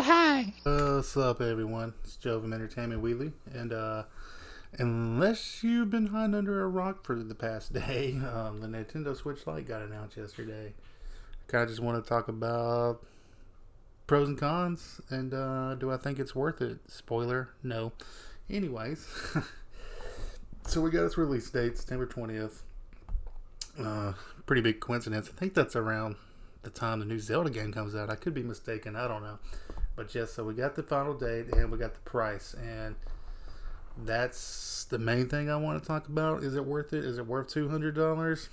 high. What's up, everyone? It's Joe from Entertainment Wheelie, and unless you've been hiding under a rock for the past day, the Nintendo Switch Lite got announced yesterday. I kind of just want to talk about pros and cons, and do I think it's worth it? Spoiler, no. Anyways, so we got its release date, September 20th. Pretty big coincidence. I think that's around the time the new Zelda game comes out. I could be mistaken. I don't know. But yes, so we got the final date and we got the price, and that's the main thing I want to talk about. Is it worth it? Is it worth $200?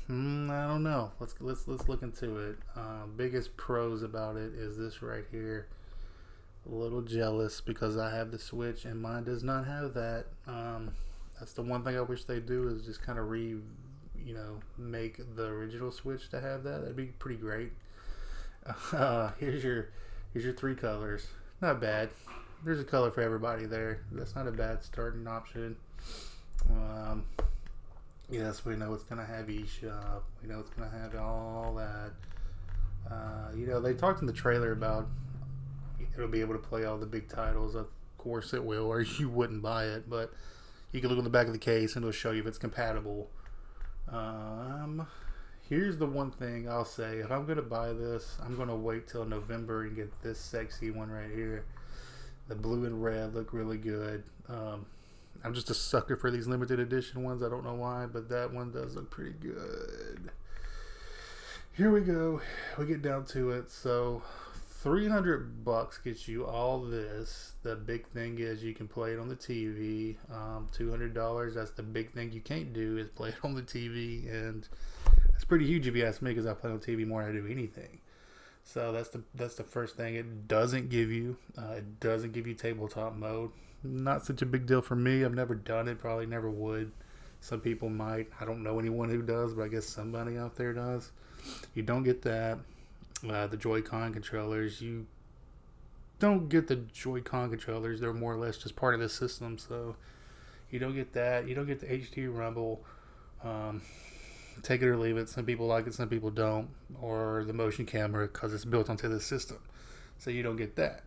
I don't know. Let's look into it. Biggest pros about it is this right here. A little jealous because I have the Switch and mine does not have that. That's the one thing I wish they do, is just kind of make the original Switch to have that. That'd be pretty great. Here's your three colors. Not bad. There's a color for everybody there. That's not a bad starting option. Yes, we know it's gonna have eShop. We know it's gonna have all that. They talked in the trailer about it'll be able to play all the big titles. Of course it will, or you wouldn't buy it. But you can look on the back of the case and it'll show you if it's compatible. Here's the one thing I'll say. If I'm going to buy this, I'm going to wait till November and get this sexy one right here. The blue and red look really good. I'm just a sucker for these limited edition ones. I don't know why, but that one does look pretty good. Here we go. We get down to it. So $300 gets you all this. The big thing is you can play it on the TV. $200, that's the big thing you can't do, is play it on the TV, and it's pretty huge if you ask me, because I play on TV more than I do anything. So that's the first thing it doesn't give you. It doesn't give you tabletop mode. Not such a big deal for me. I've never done it. Probably never would. Some people might. I don't know anyone who does, but I guess somebody out there does. You don't get that. The Joy-Con controllers, you don't get the Joy-Con controllers. They're more or less just part of the system, so you don't get that. You don't get the HD rumble. Take it or leave it. Some people like it, some people don't. Or the motion camera, because it's built onto the system, so you don't get that.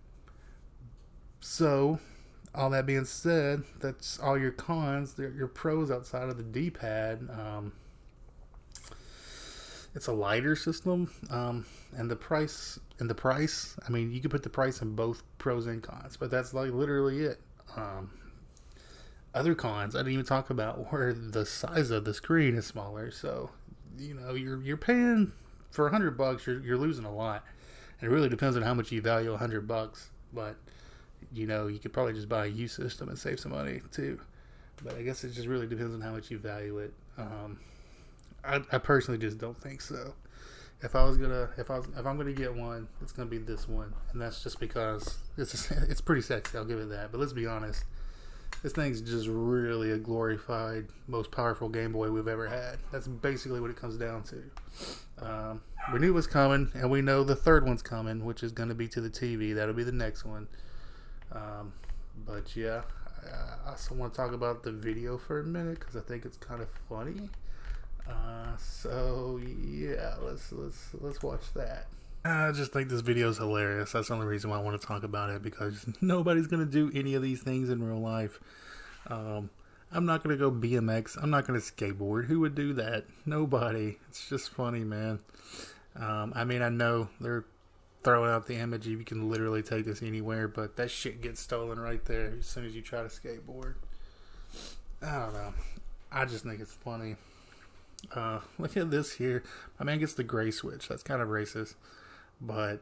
So all that being said, that's all your cons. Your pros outside of the D-pad. It's a lighter system, and the price. I mean, you can put the price in both pros and cons, but that's like literally it. Other cons I didn't even talk about, where the size of the screen is smaller. So, you're paying for $100. You're losing a lot. And it really depends on how much you value $100. But you could probably just buy a used system and save some money too. But I guess it just really depends on how much you value it. I personally just don't think so. If I'm gonna get one, it's gonna be this one, and that's just because it's pretty sexy. I'll give it that. But let's be honest, this thing's just really a glorified, most powerful Game Boy we've ever had. That's basically what it comes down to. We knew it was coming, and we know the third one's coming, which is gonna be to the TV. That'll be the next one. But yeah, I also want to talk about the video for a minute, because I think it's kind of funny. So yeah, let's watch that. I just think this video is hilarious. That's the only reason why I want to talk about it, because nobody's gonna do any of these things in real life. I'm not gonna go BMX. I'm not gonna skateboard. Who would do that? Nobody. It's just funny, man. I mean, I know they're throwing out the image. You can literally take this anywhere, but that shit gets stolen right there as soon as you try to skateboard. I don't know. I just think it's funny. Look at this here. My man gets the gray Switch. That's kind of racist, but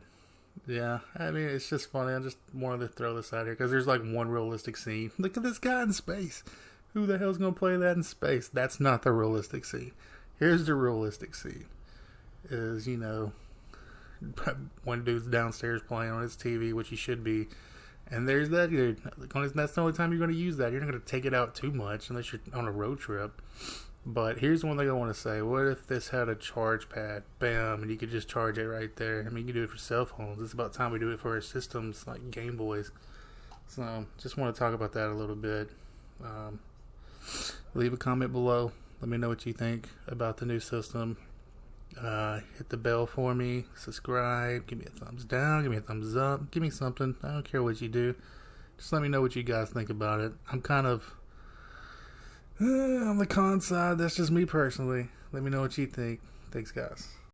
yeah, I mean, it's just funny. I just wanted to throw this out here because there's like one realistic scene. Look at this guy in space. Who the hell's gonna play that in space? That's not the realistic scene. Here's the realistic scene. Is one dude's downstairs playing on his TV, which he should be, and there's that dude. That's the only time you're going to use that. You're not going to take it out too much unless you're on a road trip. But here's one thing I want to say. What if this had a charge pad? Bam, and you could just charge it right there. I mean, you can do it for cell phones. It's about time we do it for our systems like Game Boys. So, just want to talk about that a little bit. Leave a comment below. Let me know what you think about the new system. Hit the bell for me. Subscribe. Give me a thumbs down. Give me a thumbs up. Give me something. I don't care what you do. Just let me know what you guys think about it. I'm kind of on the con side. That's just me personally. Let me know what you think. Thanks, guys.